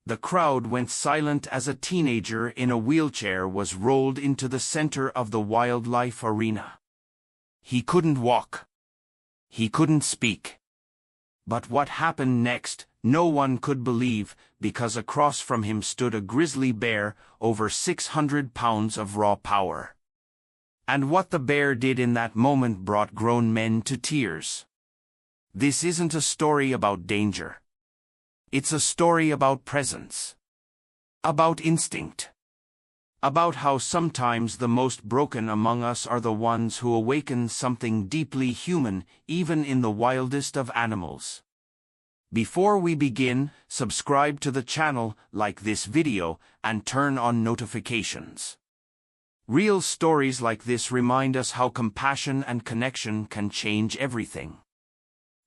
The crowd went silent as a teenager in a wheelchair was rolled into the center of the wildlife arena. He couldn't walk. He couldn't speak. But what happened next, no one could believe, because across from him stood a grizzly bear, over 600 pounds of raw power. And what the bear did in that moment brought grown men to tears. This isn't a story about danger. It's a story about presence. About instinct. About how sometimes the most broken among us are the ones who awaken something deeply human, even in the wildest of animals. Before we begin, subscribe to the channel, like this video, and turn on notifications. Real stories like this remind us how compassion and connection can change everything.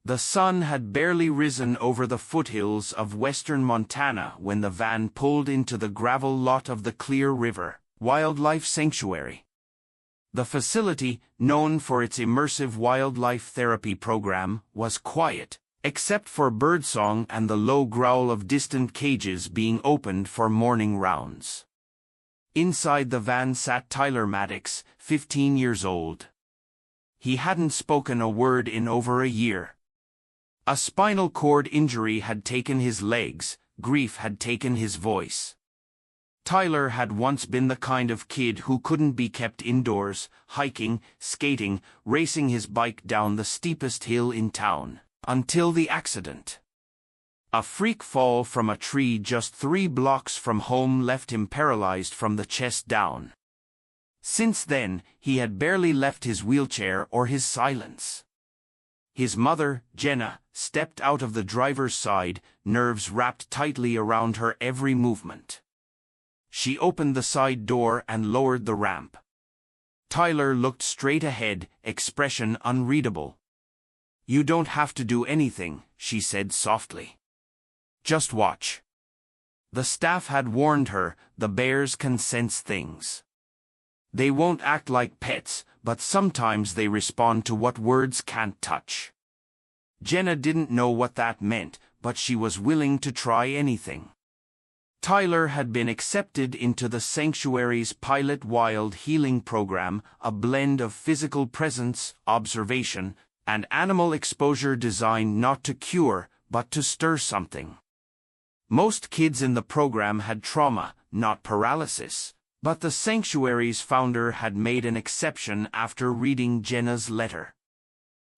The sun had barely risen over the foothills of western Montana when the van pulled into the gravel lot of the Clear River Wildlife Sanctuary. The facility, known for its immersive wildlife therapy program, was quiet, except for birdsong and the low growl of distant cages being opened for morning rounds. Inside the van sat Tyler Maddox, 15 years old. He hadn't spoken a word in over a year. A spinal cord injury had taken his legs, grief had taken his voice. Tyler had once been the kind of kid who couldn't be kept indoors, hiking, skating, racing his bike down the steepest hill in town, until the accident. A freak fall from a tree just 3 blocks from home left him paralyzed from the chest down. Since then, he had barely left his wheelchair or his silence. His mother, Jenna, stepped out of the driver's side, nerves wrapped tightly around her every movement. She opened the side door and lowered the ramp. Tyler looked straight ahead, expression unreadable. "You don't have to do anything," she said softly. "Just watch." The staff had warned her, the bears can sense things. They won't act like pets, but sometimes they respond to what words can't touch. Jenna didn't know what that meant, but she was willing to try anything. Tyler had been accepted into the sanctuary's pilot wild healing program, a blend of physical presence, observation, and animal exposure designed not to cure, but to stir something. Most kids in the program had trauma, not paralysis. But the sanctuary's founder had made an exception after reading Jenna's letter.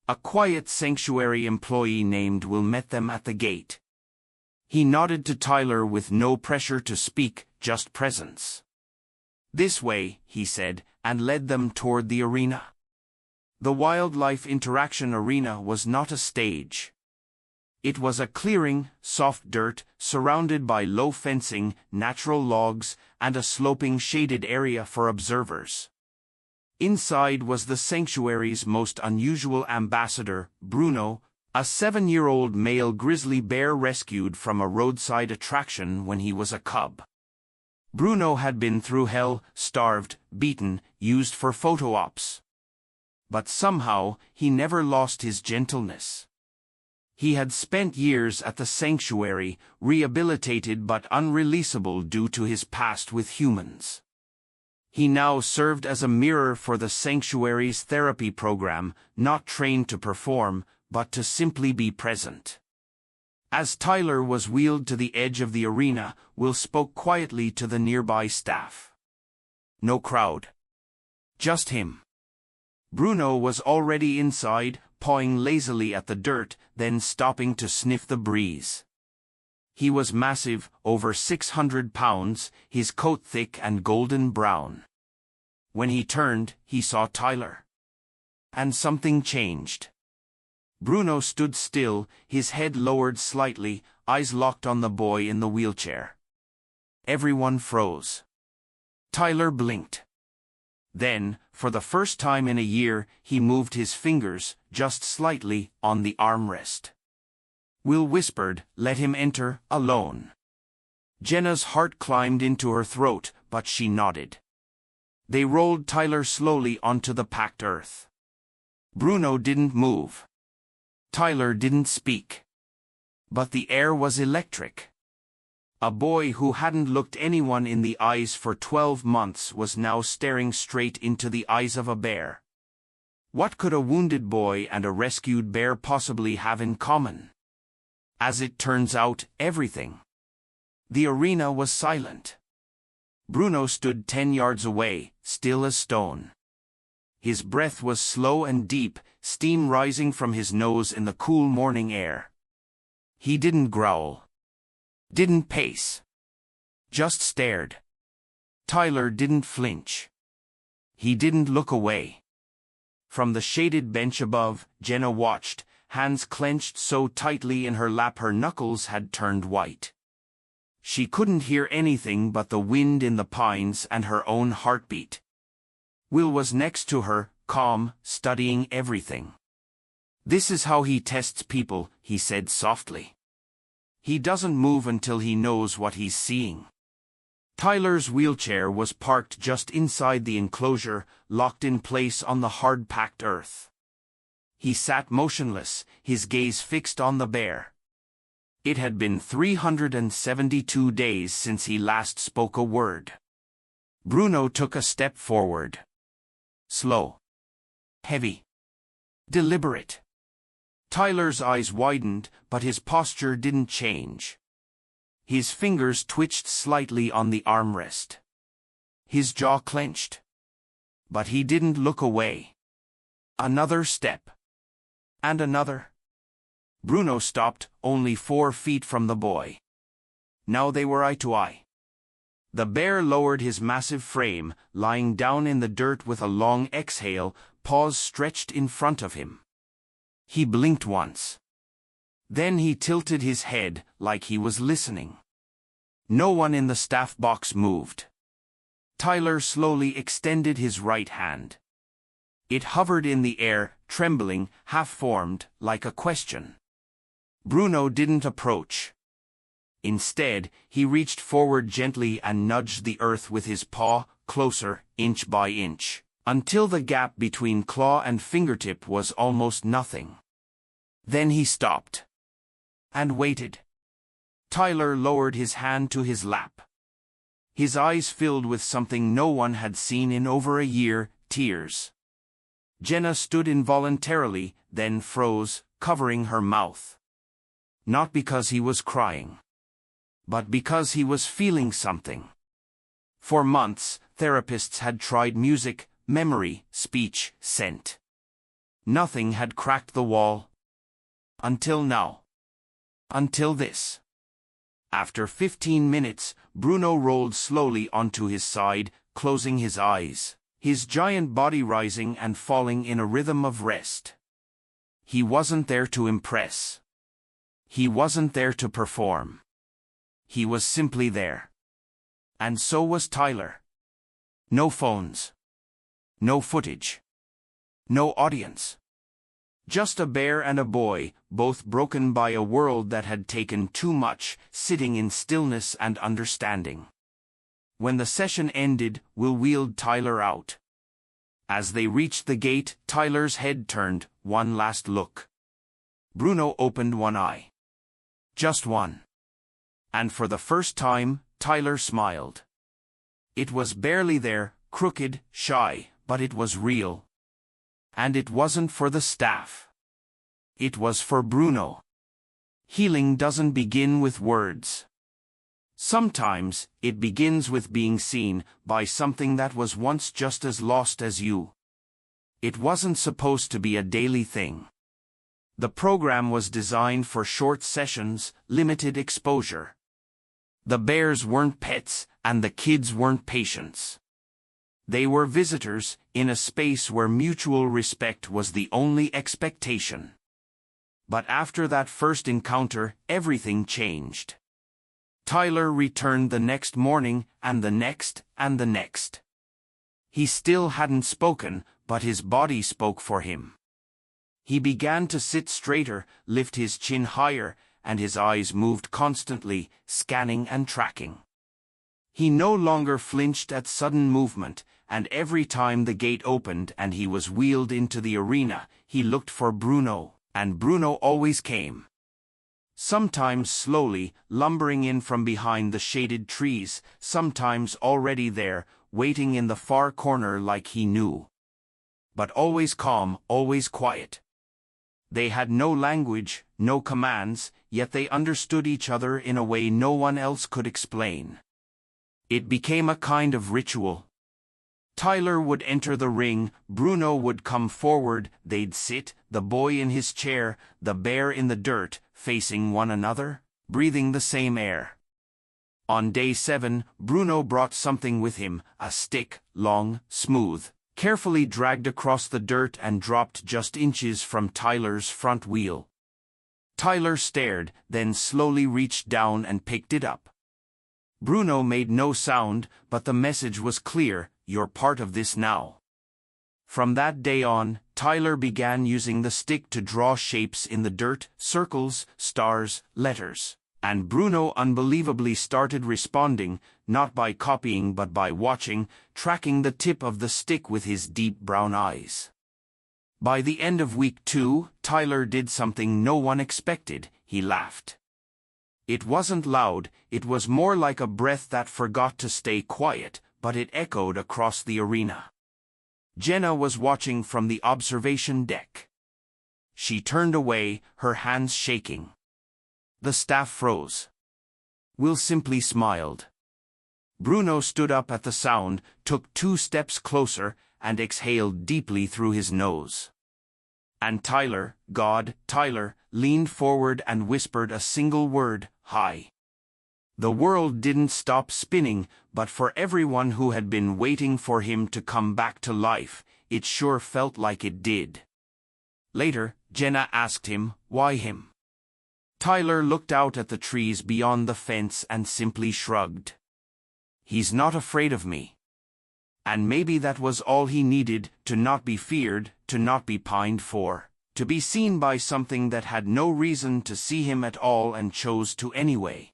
A quiet sanctuary employee named Will met them at the gate. He nodded to Tyler with no pressure to speak, just presence. "This way," he said, and led them toward the arena. The wildlife interaction arena was not a stage. It was a clearing, soft dirt, surrounded by low fencing, natural logs, and a sloping shaded area for observers. Inside was the sanctuary's most unusual ambassador, Bruno, a 7-year-old male grizzly bear rescued from a roadside attraction when he was a cub. Bruno had been through hell, starved, beaten, used for photo ops. But somehow, he never lost his gentleness. He had spent years at the sanctuary, rehabilitated but unreleasable due to his past with humans. He now served as a mirror for the sanctuary's therapy program, not trained to perform, but to simply be present. As Tyler was wheeled to the edge of the arena, Will spoke quietly to the nearby staff. No crowd. Just him. Bruno was already inside, pawing lazily at the dirt, then stopping to sniff the breeze. He was massive, over 600 pounds, his coat thick and golden brown. When he turned, he saw Tyler. And something changed. Bruno stood still, his head lowered slightly, eyes locked on the boy in the wheelchair. Everyone froze. Tyler blinked. Then, for the first time in a year, he moved his fingers, just slightly, on the armrest. Will whispered, "Let him enter, alone." Jenna's heart climbed into her throat, but she nodded. They rolled Tyler slowly onto the packed earth. Bruno didn't move. Tyler didn't speak. But the air was electric. A boy who hadn't looked anyone in the eyes for 12 months was now staring straight into the eyes of a bear. What could a wounded boy and a rescued bear possibly have in common? As it turns out, everything. The arena was silent. Bruno stood 10 yards away, still as stone. His breath was slow and deep, steam rising from his nose in the cool morning air. He didn't growl. Didn't pace. Just stared. Tyler didn't flinch. He didn't look away. From the shaded bench above, Jenna watched, hands clenched so tightly in her lap her knuckles had turned white. She couldn't hear anything but the wind in the pines and her own heartbeat. Will was next to her, calm, studying everything. "This is how he tests people," he said softly. "He doesn't move until he knows what he's seeing." Tyler's wheelchair was parked just inside the enclosure, locked in place on the hard-packed earth. He sat motionless, his gaze fixed on the bear. It had been 372 days since he last spoke a word. Bruno took a step forward. Slow. Heavy. Deliberate. Tyler's eyes widened, but his posture didn't change. His fingers twitched slightly on the armrest. His jaw clenched. But he didn't look away. Another step. And another. Bruno stopped, only 4 feet from the boy. Now they were eye to eye. The bear lowered his massive frame, lying down in the dirt with a long exhale, paws stretched in front of him. He blinked once. Then he tilted his head, like he was listening. No one in the staff box moved. Tyler slowly extended his right hand. It hovered in the air, trembling, half-formed, like a question. Bruno didn't approach. Instead, he reached forward gently and nudged the earth with his paw, closer, inch by inch, until the gap between claw and fingertip was almost nothing. Then he stopped. And waited. Tyler lowered his hand to his lap. His eyes filled with something no one had seen in over a year, tears. Jenna stood involuntarily, then froze, covering her mouth. Not because he was crying. But because he was feeling something. For months, therapists had tried music, memory, speech, scent. Nothing had cracked the wall. Until now. Until this. After 15 minutes, Bruno rolled slowly onto his side, closing his eyes, his giant body rising and falling in a rhythm of rest. He wasn't there to impress. He wasn't there to perform. He was simply there. And so was Tyler. No phones. No footage. No audience. Just a bear and a boy, both broken by a world that had taken too much, sitting in stillness and understanding. When the session ended, Will wheeled Tyler out. As they reached the gate, Tyler's head turned, one last look. Bruno opened one eye. Just one. And for the first time, Tyler smiled. It was barely there, crooked, shy, but it was real. And it wasn't for the staff. It was for Bruno. Healing doesn't begin with words. Sometimes, it begins with being seen by something that was once just as lost as you. It wasn't supposed to be a daily thing. The program was designed for short sessions, limited exposure. The bears weren't pets, and the kids weren't patients. They were visitors, in a space where mutual respect was the only expectation. But after that first encounter, everything changed. Tyler returned the next morning, and the next, and the next. He still hadn't spoken, but his body spoke for him. He began to sit straighter, lift his chin higher, and his eyes moved constantly, scanning and tracking. He no longer flinched at sudden movement, and every time the gate opened and he was wheeled into the arena, he looked for Bruno, and Bruno always came. Sometimes slowly, lumbering in from behind the shaded trees, sometimes already there, waiting in the far corner like he knew. But always calm, always quiet. They had no language, no commands, yet they understood each other in a way no one else could explain. It became a kind of ritual. Tyler would enter the ring, Bruno would come forward, they'd sit, the boy in his chair, the bear in the dirt, facing one another, breathing the same air. On day 7, Bruno brought something with him, a stick, long, smooth, carefully dragged across the dirt and dropped just inches from Tyler's front wheel. Tyler stared, then slowly reached down and picked it up. Bruno made no sound, but the message was clear: you're part of this now. From that day on, Tyler began using the stick to draw shapes in the dirt, circles, stars, letters. And Bruno unbelievably started responding, not by copying but by watching, tracking the tip of the stick with his deep brown eyes. By the end of week 2, Tyler did something no one expected: he laughed. It wasn't loud, it was more like a breath that forgot to stay quiet, but it echoed across the arena. Jenna was watching from the observation deck. She turned away, her hands shaking. The staff froze. Will simply smiled. Bruno stood up at the sound, took 2 steps closer, and exhaled deeply through his nose. And Tyler, Tyler, leaned forward and whispered a single word: hi. The world didn't stop spinning, but for everyone who had been waiting for him to come back to life, it sure felt like it did. Later, Jenna asked him, why him? Tyler looked out at the trees beyond the fence and simply shrugged. He's not afraid of me. And maybe that was all he needed: to not be feared, to not be pined for, to be seen by something that had no reason to see him at all and chose to anyway.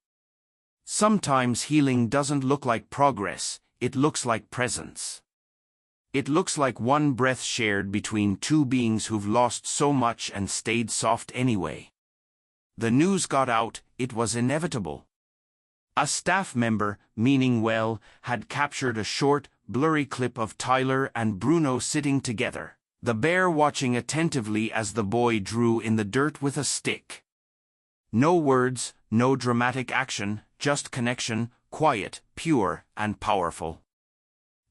Sometimes healing doesn't look like progress, it looks like presence. It looks like one breath shared between 2 beings who've lost so much and stayed soft anyway. The news got out, it was inevitable. A staff member, meaning well, had captured a short, blurry clip of Tyler and Bruno sitting together, the bear watching attentively as the boy drew in the dirt with a stick. No words, no dramatic action, just connection, quiet, pure, and powerful.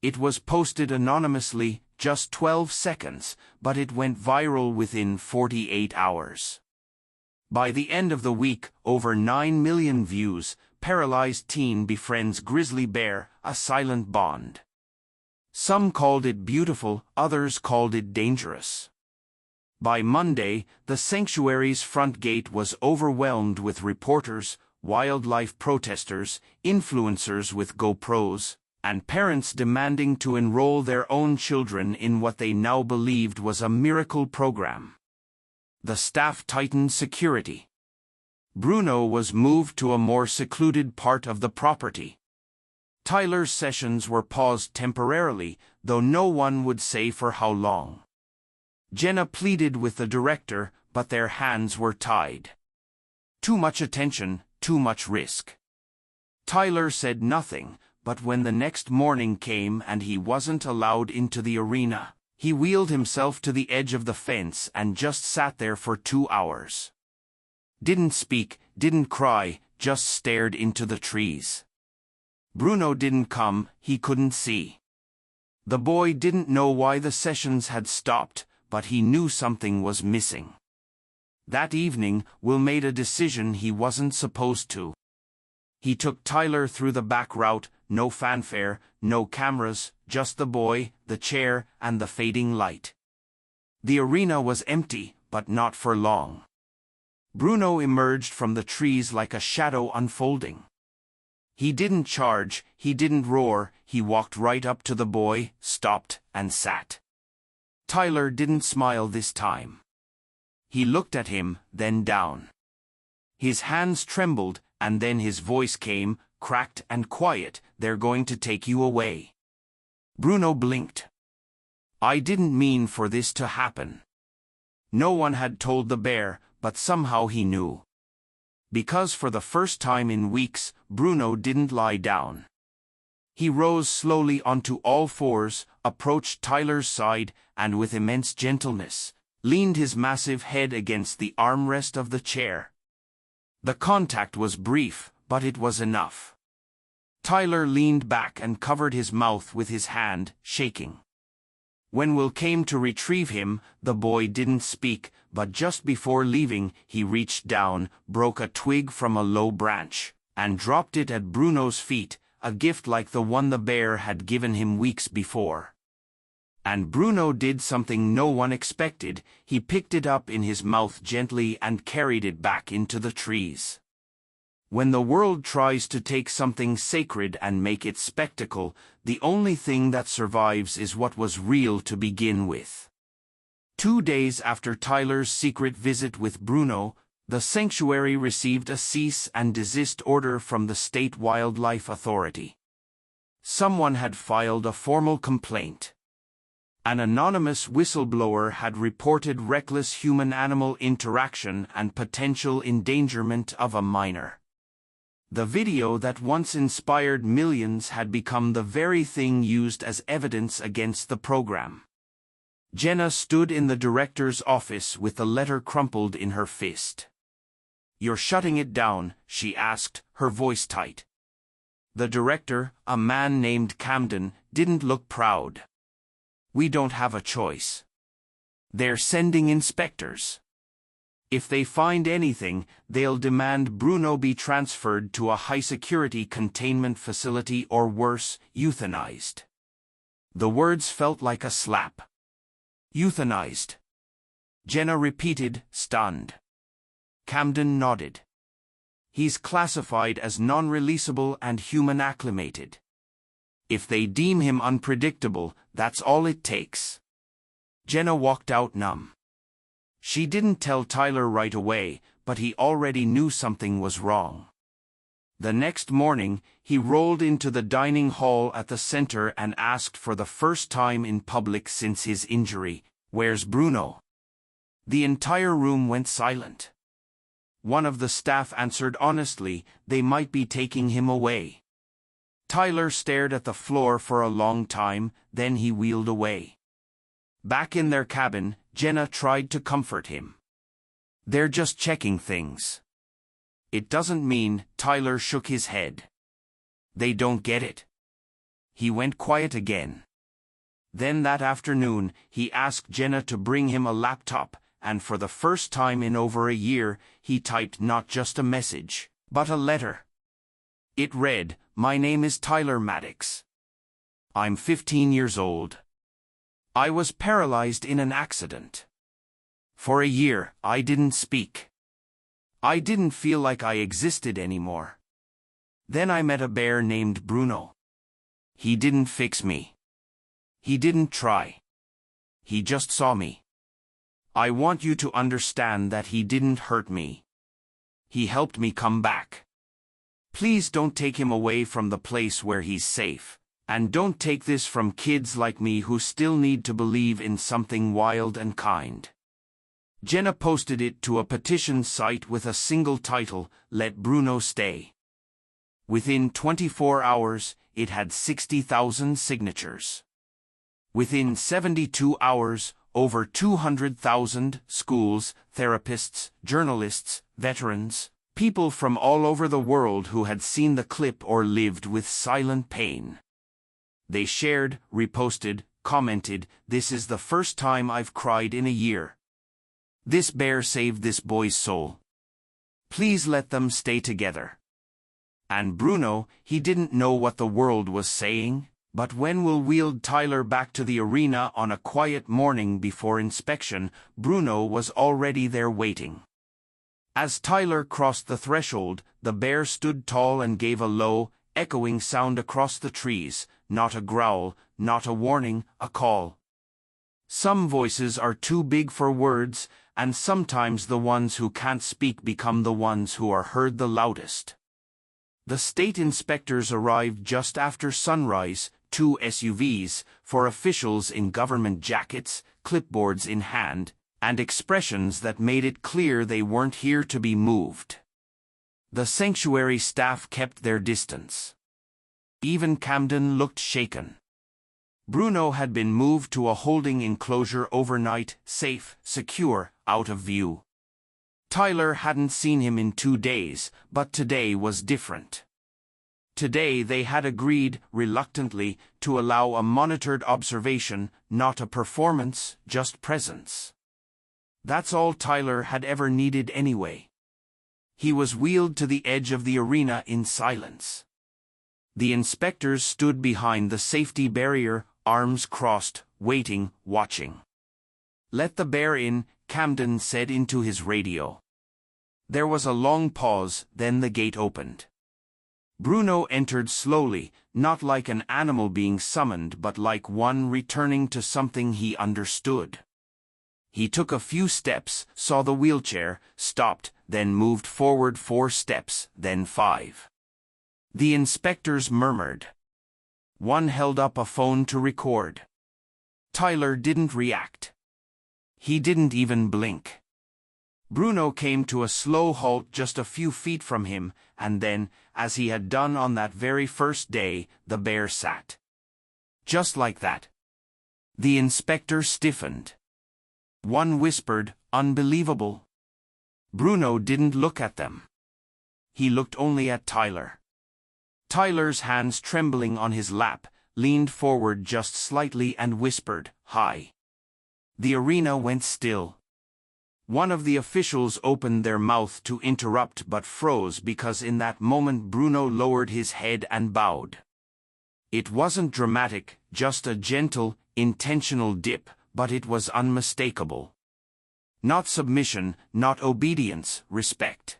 It was posted anonymously, just 12 seconds, but it went viral within 48 hours. By the end of the week, over 9 million views. Paralyzed teen befriends grizzly bear, a silent bond. Some called it beautiful, others called it dangerous. By Monday, the sanctuary's front gate was overwhelmed with reporters, wildlife protesters, influencers with GoPros, and parents demanding to enroll their own children in what they now believed was a miracle program. The staff tightened security. Bruno was moved to a more secluded part of the property. Tyler's sessions were paused temporarily, though no one would say for how long. Jenna pleaded with the director, but their hands were tied. Too much attention, too much risk. Tyler said nothing, but when the next morning came and he wasn't allowed into the arena, he wheeled himself to the edge of the fence and just sat there for 2 hours. Didn't speak, didn't cry, just stared into the trees. Bruno didn't come, he couldn't see. The boy didn't know why the sessions had stopped, but he knew something was missing. That evening, Will made a decision he wasn't supposed to. He took Tyler through the back route, no fanfare, no cameras, just the boy, the chair, and the fading light. The arena was empty, but not for long. Bruno emerged from the trees like a shadow unfolding. He didn't charge, he didn't roar, he walked right up to the boy, stopped, and sat. Tyler didn't smile this time. He looked at him, then down. His hands trembled, and then his voice came, cracked and quiet, "They're going to take you away." Bruno blinked. "I didn't mean for this to happen." No one had told the bear, but somehow he knew. Because for the first time in weeks, Bruno didn't lie down. He rose slowly onto all fours, approached Tyler's side, and with immense gentleness, leaned his massive head against the armrest of the chair. The contact was brief, but it was enough. Tyler leaned back and covered his mouth with his hand, shaking. When Will came to retrieve him, the boy didn't speak, but just before leaving, he reached down, broke a twig from a low branch, and dropped it at Bruno's feet, a gift like the one the bear had given him weeks before. And Bruno did something no one expected. He picked it up in his mouth gently and carried it back into the trees. When the world tries to take something sacred and make it spectacle, the only thing that survives is what was real to begin with. 2 days after Tyler's secret visit with Bruno, the sanctuary received a cease and desist order from the State Wildlife Authority. Someone had filed a formal complaint. An anonymous whistleblower had reported reckless human-animal interaction and potential endangerment of a minor. The video that once inspired millions had become the very thing used as evidence against the program. Jenna stood in the director's office with the letter crumpled in her fist. "You're shutting it down?" she asked, her voice tight. The director, a man named Camden, didn't look proud. "We don't have a choice. They're sending inspectors. If they find anything, they'll demand Bruno be transferred to a high-security containment facility or worse, euthanized." The words felt like a slap. "Euthanized?" Jenna repeated, stunned. Camden nodded. "He's classified as non-releasable and human-acclimated. If they deem him unpredictable, that's all it takes." Jenna walked out numb. She didn't tell Tyler right away, but he already knew something was wrong. The next morning, he rolled into the dining hall at the center and asked for the first time in public since his injury, "Where's Bruno?" The entire room went silent. One of the staff answered honestly, "They might be taking him away." Tyler stared at the floor for a long time, then he wheeled away. Back in their cabin, Jenna tried to comfort him. "They're just checking things." "It doesn't mean," Tyler shook his head. "They don't get it." He went quiet again. Then that afternoon, he asked Jenna to bring him a laptop, and for the first time in over a year, he typed not just a message, but a letter. It read, "My name is Tyler Maddox. I'm 15 years old. I was paralyzed in an accident. For a year, I didn't speak. I didn't feel like I existed anymore. Then I met a bear named Bruno. He didn't fix me. He didn't try. He just saw me. I want you to understand that he didn't hurt me. He helped me come back. Please don't take him away from the place where he's safe. And don't take this from kids like me who still need to believe in something wild and kind." Jenna posted it to a petition site with a single title, "Let Bruno Stay." Within 24 hours, it had 60,000 signatures. Within 72 hours, over 200,000 schools, therapists, journalists, veterans, people from all over the world who had seen the clip or lived with silent pain. They shared, reposted, commented, "This is the first time I've cried in a year. This bear saved this boy's soul. Please let them stay together." And Bruno, he didn't know what the world was saying, but when Will wheeled Tyler back to the arena on a quiet morning before inspection, Bruno was already there waiting. As Tyler crossed the threshold, the bear stood tall and gave a low, echoing sound across the trees, not a growl, not a warning, a call. Some voices are too big for words, and sometimes the ones who can't speak become the ones who are heard the loudest. The state inspectors arrived just after sunrise, 2 SUVs, for officials in government jackets, clipboards in hand, and expressions that made it clear they weren't here to be moved. The sanctuary staff kept their distance. Even Camden looked shaken. Bruno had been moved to a holding enclosure overnight, safe, secure, out of view. Tyler hadn't seen him in 2 days, but today was different. Today they had agreed, reluctantly, to allow a monitored observation, not a performance, just presence. That's all Tyler had ever needed anyway. He was wheeled to the edge of the arena in silence. The inspectors stood behind the safety barrier, arms crossed, waiting, watching. "Let the bear in," Camden said into his radio. There was a long pause, then the gate opened. Bruno entered slowly, not like an animal being summoned but like one returning to something he understood. He took a few steps, saw the wheelchair, stopped, then moved forward 4 steps, then 5. The inspectors murmured. One held up a phone to record. Tyler didn't react. He didn't even blink. Bruno came to a slow halt just a few feet from him, and then, as he had done on that very first day, the bear sat. Just like that. The inspector stiffened. One whispered, "Unbelievable." Bruno didn't look at them. He looked only at Tyler. Tyler's hands trembling on his lap, leaned forward just slightly and whispered, "Hi." The arena went still. One of the officials opened their mouth to interrupt but froze because in that moment Bruno lowered his head and bowed. It wasn't dramatic, just a gentle, intentional dip, but it was unmistakable. Not submission, not obedience, respect.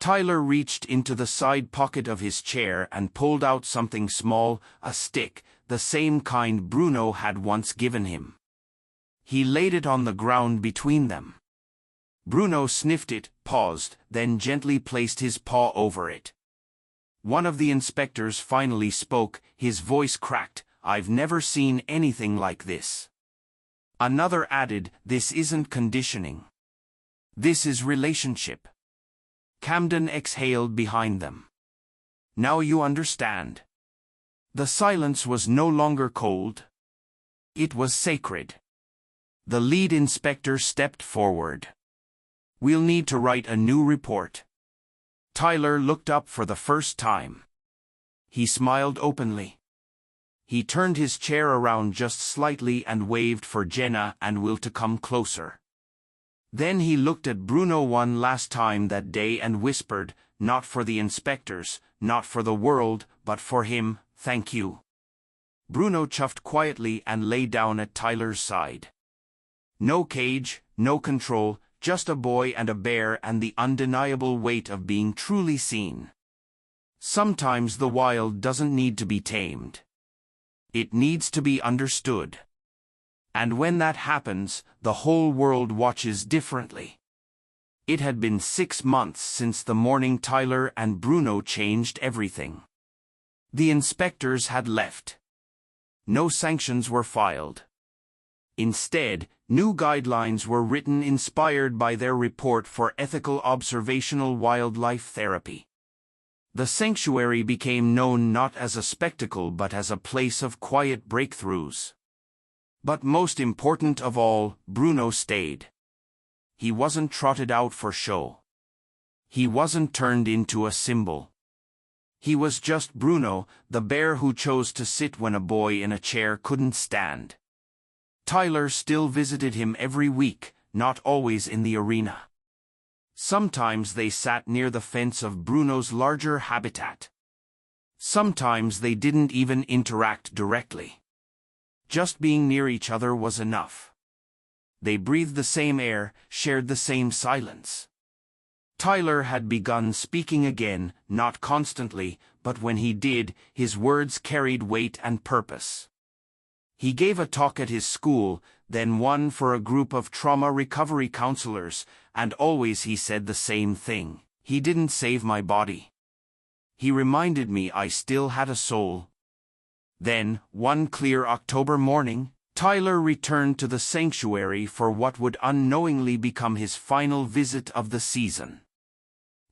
Tyler reached into the side pocket of his chair and pulled out something small, a stick, the same kind Bruno had once given him. He laid it on the ground between them. Bruno sniffed it, paused, then gently placed his paw over it. One of the inspectors finally spoke, his voice cracked, "I've never seen anything like this." Another added, "This isn't conditioning. This is relationship." Camden exhaled behind them. "Now you understand." The silence was no longer cold. It was sacred. The lead inspector stepped forward. "We'll need to write a new report." Tyler looked up for the first time. He smiled openly. He turned his chair around just slightly and waved for Jenna and Will to come closer. Then he looked at Bruno one last time that day and whispered, not for the inspectors, not for the world, but for him, "Thank you." Bruno chuffed quietly and lay down at Tyler's side. No cage, no control, just a boy and a bear and the undeniable weight of being truly seen. Sometimes the wild doesn't need to be tamed. It needs to be understood. And when that happens, the whole world watches differently. It had been 6 months since the morning Tyler and Bruno changed everything. The inspectors had left. No sanctions were filed. Instead, new guidelines were written inspired by their report for ethical observational wildlife therapy. The sanctuary became known not as a spectacle but as a place of quiet breakthroughs. But most important of all, Bruno stayed. He wasn't trotted out for show. He wasn't turned into a symbol. He was just Bruno, the bear who chose to sit when a boy in a chair couldn't stand. Tyler still visited him every week, not always in the arena. Sometimes they sat near the fence of Bruno's larger habitat. Sometimes they didn't even interact directly. Just being near each other was enough. They breathed the same air, shared the same silence. Tyler had begun speaking again, not constantly, but when he did, his words carried weight and purpose. He gave a talk at his school, then one for a group of trauma recovery counselors, and always he said the same thing: "He didn't save my body. He reminded me I still had a soul." Then, one clear October morning, Tyler returned to the sanctuary for what would unknowingly become his final visit of the season.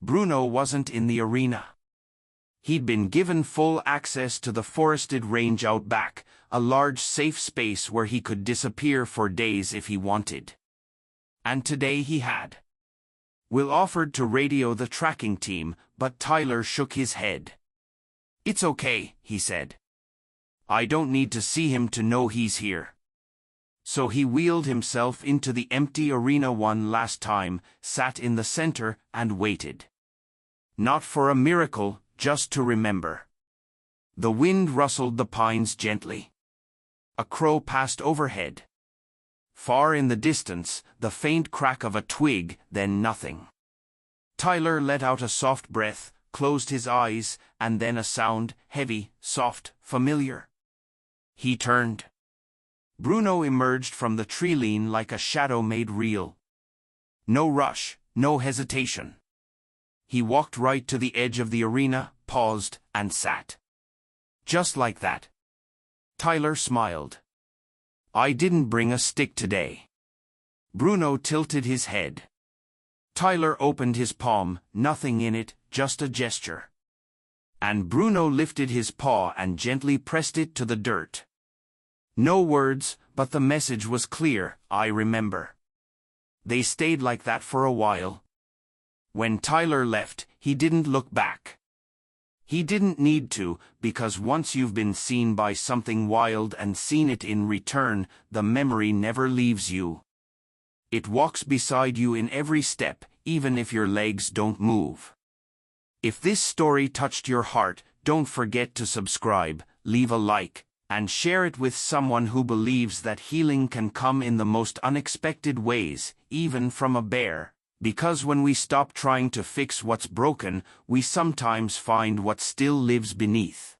Bruno wasn't in the arena. He'd been given full access to the forested range out back, a large safe space where he could disappear for days if he wanted. And today he had. Will offered to radio the tracking team, but Tyler shook his head. "It's okay," he said. "I don't need to see him to know he's here." So he wheeled himself into the empty arena one last time, sat in the center, and waited. Not for a miracle, just to remember. The wind rustled the pines gently. A crow passed overhead. Far in the distance, the faint crack of a twig, then nothing. Tyler let out a soft breath, closed his eyes, and then a sound, heavy, soft, familiar. He turned. Bruno emerged from the tree lean like a shadow made real. No rush, no hesitation. He walked right to the edge of the arena, paused, and sat. Just like that. Tyler smiled. "I didn't bring a stick today." Bruno tilted his head. Tyler opened his palm, nothing in it, just a gesture. And Bruno lifted his paw and gently pressed it to the dirt. No words, but the message was clear, "I remember." They stayed like that for a while. When Tyler left, he didn't look back. He didn't need to, because once you've been seen by something wild and seen it in return, the memory never leaves you. It walks beside you in every step, even if your legs don't move. If this story touched your heart, don't forget to subscribe, leave a like, and share it with someone who believes that healing can come in the most unexpected ways, even from a bear. Because when we stop trying to fix what's broken, we sometimes find what still lives beneath.